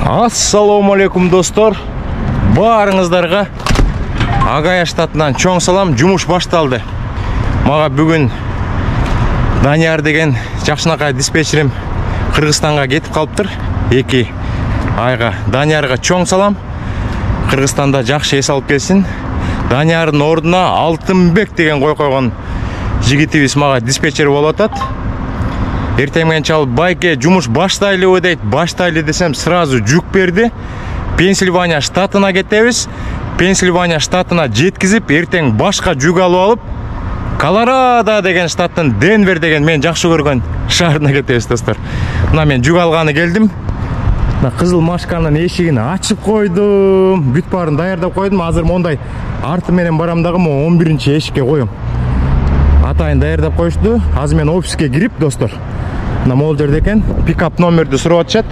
Assalamu алейкум достор. Барыңыздарга Агая штатынан чоң салам. Жумуш башталды. Мага бүгүн Данияр деген жакшынакай диспетчерим Кыргызстанга кетип калыптыр. 2 айга. Даниярга чоң салам. Кыргызстанда жакшы эс алып келсин. Даниярдын ордуна Алтынбек деген койгон жигитибиз мага диспетчер болуп атат. Эртең менен чалып байке жумуш баштайлыбы дейт. Баштайлы десем сразу жүк берди. Пенсильвания штатына кетебиз. Пенсильвания штатына жеткизип, эртең башка жүк алып алып, Колорадо деген штаттын Денвер деген мен жакшы көргөн шаарына кетебиз достор. Мына мен жүк алганы келдим. Мына кызыл машканын эшигин ачып койдум. Бүт баарын даярдап койдум. Азыр мондай арты менен барам дагы 11-чи эшикке коем. Атайын даярдап коюшту. Азыр мен офиске кирип достор. Мына могул жерде экен. Пикап номерди сурап атышат.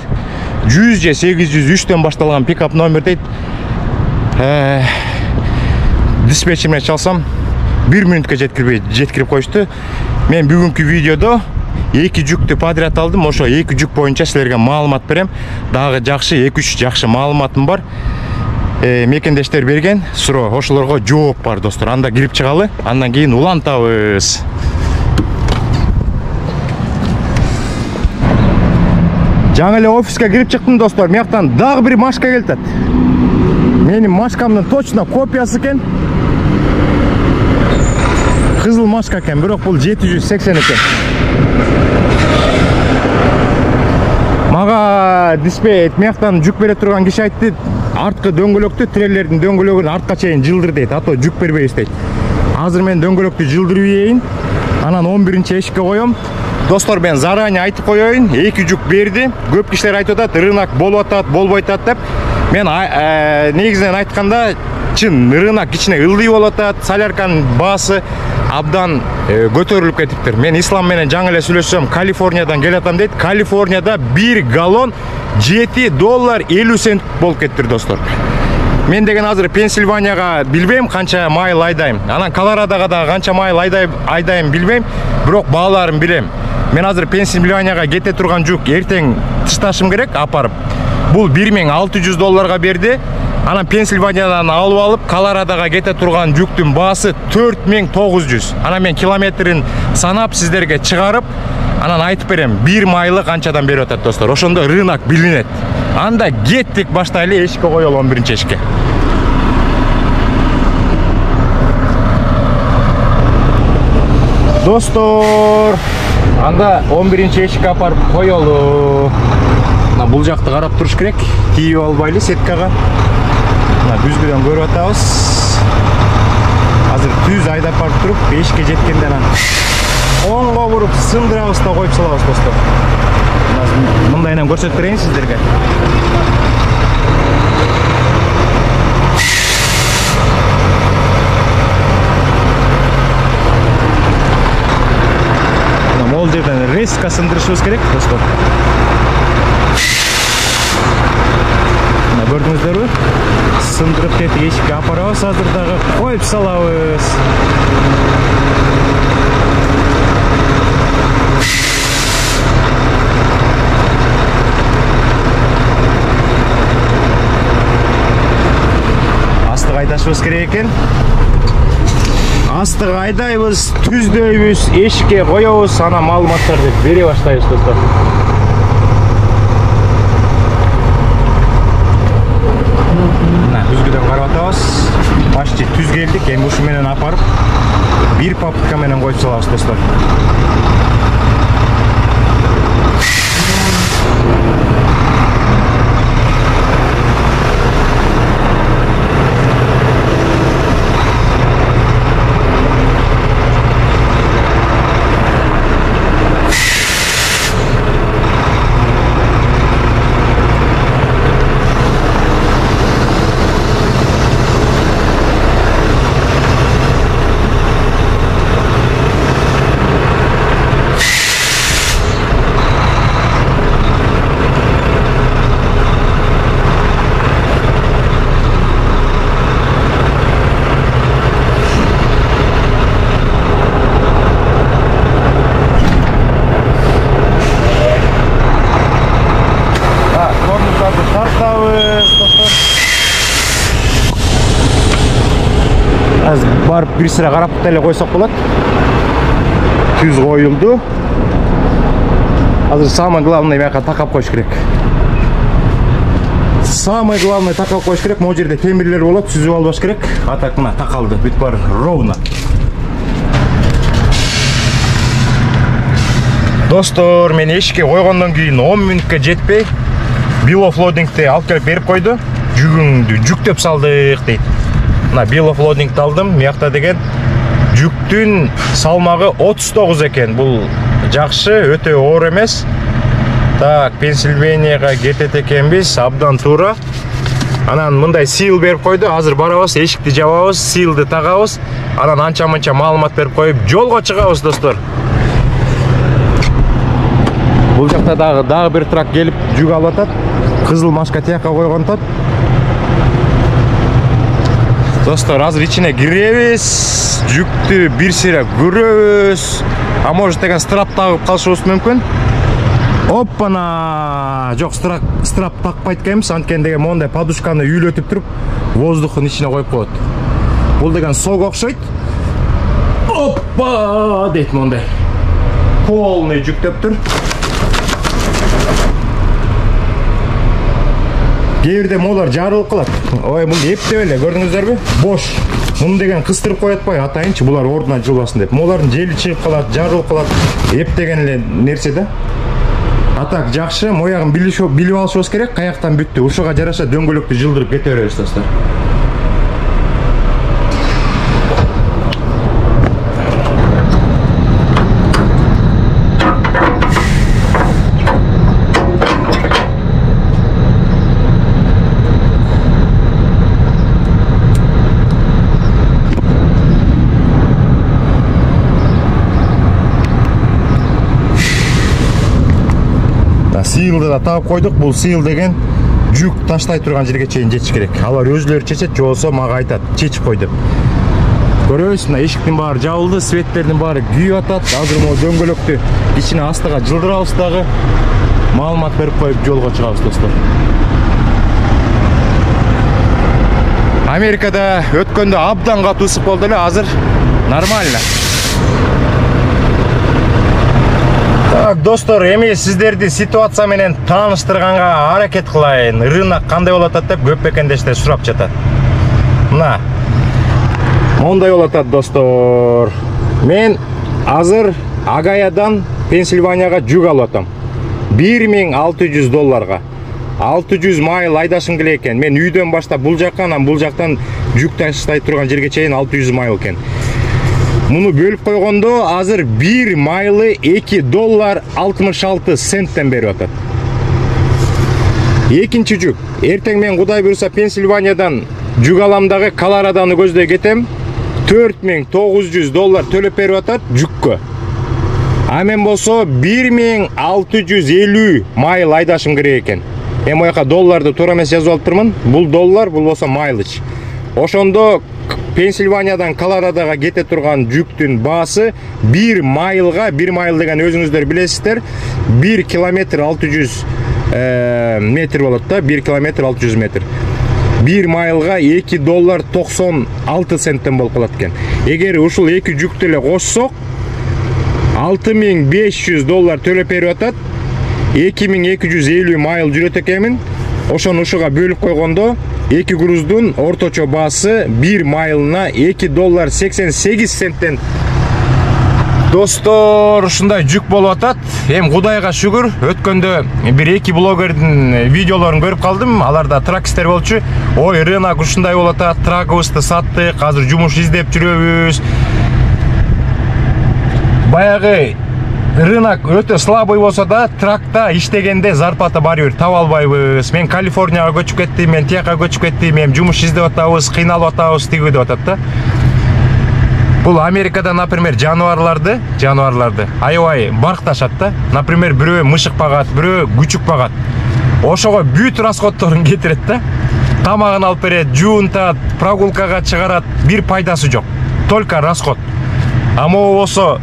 100 же 803төн башталган пикап номер дейт. Диспетчермен чалсам 1 мүнөткө жеткирип коюшту. Мен бүгүнкү видеодо 2 жүктү подряд алдым. Ошо 2 жүк боюнча силерге маалымат берем. Дагы жакшы 2-3 жакшы маалыматым бар. Мекендештер берген суроо, ошолорго жооп бар достор. Анда кирип чыгалы, андан кийин улантабыз. Жаңы эле офиске кирип чыктым достор. Мияктан дагы бир машка келтет. Менин машкамдын точно копиясы экен. Кызыл машка экен, бирок бул 780 экен. Мага диспетчер мияктан жүк бере турган киши айтты, арткы дөңгөлөктү, треллердин дөңгөлөгүн артка чейин жылдыр дейт, ато жүк бербейбиз дейт. Азыр мен дөңгөлөктү жылдырып ийин, анан 11-чи эшикке коем. Достор, мен заранее айтып коеюн, 2 жүк берди. Көп кишилер айтып атат, рынок болуп атат, болбой атат деп. Мен негизинен айтканда, чын рынок кичине ылдый болуп атат, солярканын баасы абдан көтөрүлүп кетиптир. Мен Ислам менен жаңы эле сүйлөшсөм, Калифорниядан келатам дейт. Калифорнияда 1 галлон $7.50 болуп кеттир достор. Мен деген азыр Пенсильванияга билбейм канча майыл айдайм. Анан Колорадога да канча майыл айдайм билбейм, бирок бааларын билем. Мен азыр Пенсильванияга кете турган жүк эртең тышташым керек апарып. Бул $1,600 берди. Анан Пенсильваниядан алып алып, Колорадога кете турган жүктүн баасы $4,900. Анан мен километрин санап сиздерге чыгарып, анан айтып берем, 1 майлы канчадан берип атат достор. Ошондо рынок билинет. Анда кеттик, баштайлы, эшикке коелу 11-чи эшикке. Достор, анда 11-чи эшикке апарып коелу. Мына бул жакты карап туруш керек. Тийип албайлы сеткага. Мына күзгүдөн көрүп атабыз. Азыр түз айдап барып туруп, эшикке жеткенде анан оңго буруп сындырабыз да коюп салабыз достор. Мындайынан көрсөтүп берейин сиздерге. Мына могул жерден резко сындырышыбыз керек достор. Мына көрдүңүздөрбү? Сындырып кетип эшикке апарабыз, азыр дагы коюп салабыз. Астык айдашыбыз керек экен. Астык айдайбыз, түздөйбүз, эшикке коебуз, анан маалыматтарды бере баштайбыз достор. Түзгүдөн карап атабыз. Почти түз келдик. Эми ушу менен апарып, 1 папка менен коюп салабыз достор. барып бир сыра карап эле койсок болот. Түз коюлду. Азыр самое главное маяка такап коюш керек. Самое главное такап коюш керек. Могу жерде темирлер болот, сүзүп албаш керек. А так мына такалды. Бүт бар ровно. Достор, мен эшикке койгондон кийин 10 мүнөткө жетпей bill of loading'ти алып келип берип койду. Жүгүңдү жүктөп салдык дейт. Мына bill of loading'ти алдым. Мыякта деген жүктүн салмагы 39 экен. Бул жакшы, өтө оор эмес. Так, Пенсильванияга кетет экенбиз, абдан туура. Анан мындай seal берип койду. Азыр барабыз, эшикти жабабыз, sealди тагабыз. Анан анча-мынча маалымат берип коюп, жолго чыгабыз, достор. Бул жакта дагы бир трак келип жүк алып атат. Кызыл машка тияка койгон атат. Достор, азыр ичине киребиз. Жүктү бир сыйра көрөбүз. А может деген страп тагып калышыбыз мүмкүн. Оппана! Жок, страп такпайт экенбиз. Анткени деген мондай подушканы үйлөтүп туруп, воздухун ичине коюп коет. Бул деген сог окшойт. Оппа! Дейт мондай. Полный жүктөп тур. Кээбирде молар жарылып калат. Ой, бул эптеп эле, көрдүңүздөрбү? Бош. Муну деген кыстырып коюп атпай, атайынчы булар ордуна жылбасын деп. Молардын жели чыгып калат, жарылып калат. Эптеген эле нерсе да. Атак жакшы, моягын билип алышыбыз керек, каяктан бүттү. Ушуга жараша дөңгөлөктү жылдырып кете беребиз, достор. Seal'ды да таап койдук. Бул seal деген жүк таштай турган жерге чейин жетиш керек. Алар өзүлөрү чечет, же болсо мага айтат, чечип кой деп. Көрөбүз, мына эшиктин баары жабылды, светтердин баары күйүп атат. Азыр могу дөңгөлөктү ичине астыга жылдырабыз дагы. Маалымат берип коюп жолго чыгабыз, достор. Америкада өткөндө абдан катуу ысык болду эле, азыр нормально. Так, достор, эми сиздерди ситуация менен тааныштырганга аракет кылайын. Рынок кандай болот деп көп бекендештер сурап жатат. Мына мондай болот, достор. Мен азыр Агаядан Пенсильванияга жүк алып атам. $1600. 600 майл айдашым келе экен. Мен үйдөн баштап бул жакка, анан бул жактан жүк таштай турган жерге чейин 600 майл экен. Муну бөлүп койгондо азыр 1 майлы $2.66 берип атат. Экинчи жүк. Эртең мен Кудай буйруса Пенсильваниядан жүк алам дагы Колорадону көздөй кетем. $4.900 төлөп берип атат жүккө. А мен болсо 1650 майл айдашым керек экен. Эми ояка долларды туура эмес жазып алып турмун. Бул доллар, бул болсо майлыч. Ошондо Пенсильваниядан Колорадога кете турган жүктүн баасы 1 майлга, 1 майл деген өзүңүздөр билесиздер, 1 километр 600 метр болот да, 1 километр 600 метр. 1 майлга $2.96 болуп калат экен. Эгер ушул эки жүктү эле кошсок, $6500 төлөп берип атат. 2250 майл жүрөт экенмин. Ошону ушуга бөлүп койгондо эки груздун орточо баасы 1 майлына $2.88. Достор, ушундай жүк болуп атат. Эми Кудайга шүгүр, өткөндө бир эки блогердин видеолорун көрүп калдым. Аларда тракистер болчу. Ой, рынок ушундай болуп атат, трагыбызды саттык, азыр жумуш издеп жүрөбүз. Баягы рынок өтө слабый болсо да, тракта иштегенде зарплата баары бир таба албайбыз. Мен Калифорнияга көчүп кеттим, мен тияка көчүп кеттим, эми жумуш издеп атабыз, кыйналып атабыз, тиги деп атат да. Бул Америкада, например, жануарларды аябай баркташат да. Например, бирөө мышык багат, бирөө күчүк багат. Ошого бүт расходторун кетирет да. Тамагын алып берет, жуунтат, прогулкага чыгарат, бир пайдасы жок. Только расход. А могу болсо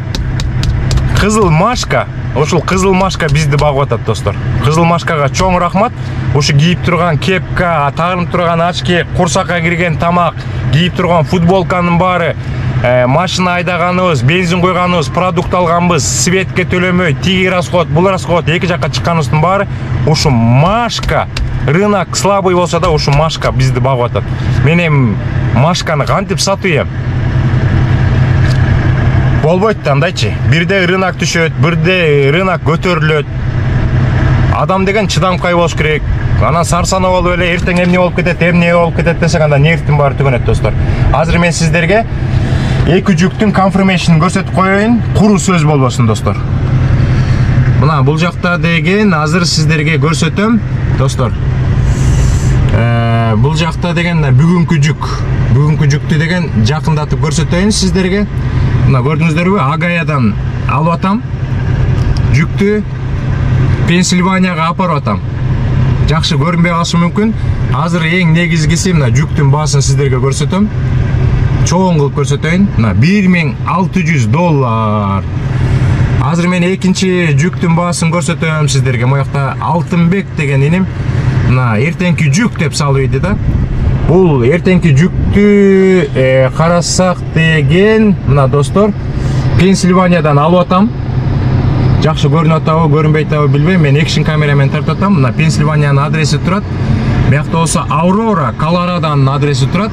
кызыл машка, ушул кызыл машка бизди багып атат, достор. Кызыл машкага чоң рахмат. Ушу кийип турган кепка, тагынып турган очки, курсакка кирген тамак, кийип турган футболканын баары машина айдаганыбыз, бензин койганыбыз, продукт алганбыз, светке төлөмөй, тиги расход, бул расход эки жакка чыкканыбыздын баары ушу Машка. Рынок слабый болсо да ушу Машка бизди багып атат. Мен эми Машканы кантип сатып эм? Болбойт да андайчы. Бирде рынок түшөт, бирде рынок көтөрүлөт. Адам деген чыдамкай болуш керек. Анан сарсана болуп эле эртең эмне болуп кетет десек анда нервтин баары түгөнөт достор. Азыр мен сиздерге эки жүктүн конфirmation'ын көрсөтүп коеюн, куру сөз болбосун достор. Мына бул жакта деген азыр сиздерге көрсөтөм достор. Бул жакта деген бүгүнкү жүктү деген жакындатып көрсөтөйүн сиздерге. Мына көрдүңүздөрбү? Агаядан алып атам. Жүктү Пенсильванияга апарып атам. Жакшы көрүнбөй калышы мүмкүн. Азыр эң негизгиси мына жүктүн баасын сиздерге көрсөтөм. Чоң кылып көрсөтөйүн. Мына $1,600. Азыр мен экинчи жүктүн баасын көрсөтөм сиздерге. Моякта Алтынбек деген иним мына эртеңки жүк деп салып ийди да. Бул эртеңки жүктү карасак деген мына достор Пенсильваниядан алып атам. Жакшы көрүнүп атабы, көрүнбөй атабы билбейм. Мен экшн камерамен тартып атам. Мына Пенсильваниянын адреси турат. Биякта болсо Аурора, Колорадонун адреси турат.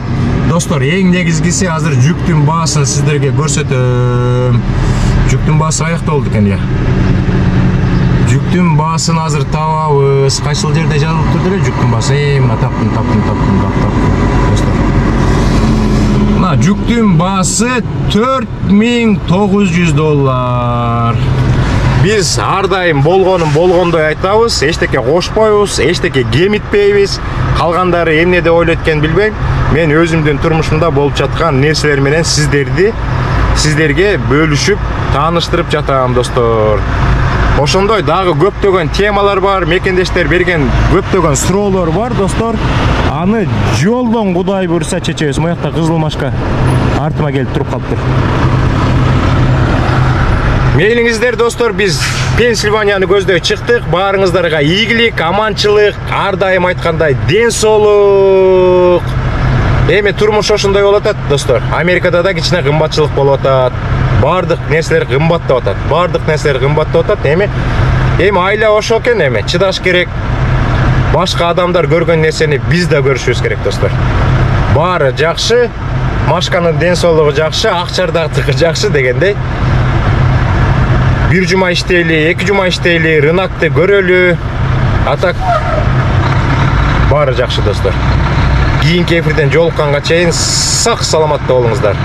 Достор, эң негизгиси азыр жүктүн баасын сиздерге көрсөтөм. Жүктүн баасы каякта болду экен я? Жүктүн баасын азыр табабыз. Кайсыл жерде жазылып турду эле жүктүн баасы? Мына таптым. Достор. Мына жүктүн баасы $4,900. Biz ар дайым болгондой айтабыз, эчтеке кошпойбуз, эчтеке кемитпейбиз. Калгандары эмне деп ойлойт экен билбейм. Мен өзүмдүн турмушумда болуп жаткан нерселер менен сиздерге бөлүшүп, тааныштырып жатам достор. Ошондой дагы көптөгөн темалар бар, мекендештер берген көптөгөн суроолор бар достор. Аны жолдон Кудай буйруса чечебиз. Моякта кызыл Машка артыма келип туруп калыптыр. Мейлиңиздер достор, биз Пенсильванияны көздөй чыктык. Баарыңыздарга ийгилик, аманчылык, ар дайым айткандай ден соолук. Эми турмуш ошондой болуп атат достор. Америкада да кичине кымбатчылык болуп атат. Бардык нерселер кымбаттап атат. Эми айла ошол экен, эми чыдаш керек. Башка адамдар көргөн нерсени биз да көрүшүбүз керек достор. Баары жакшы, Машканын ден соолугу жакшы, акчардагы жакшы дегендей. Bir жума иштейли, 2 жума иштейли, рынокты көрөлү. Атак баары жакшы достор. Кийинки эфирден жолукканга чейин сак саламатта болуңуздар.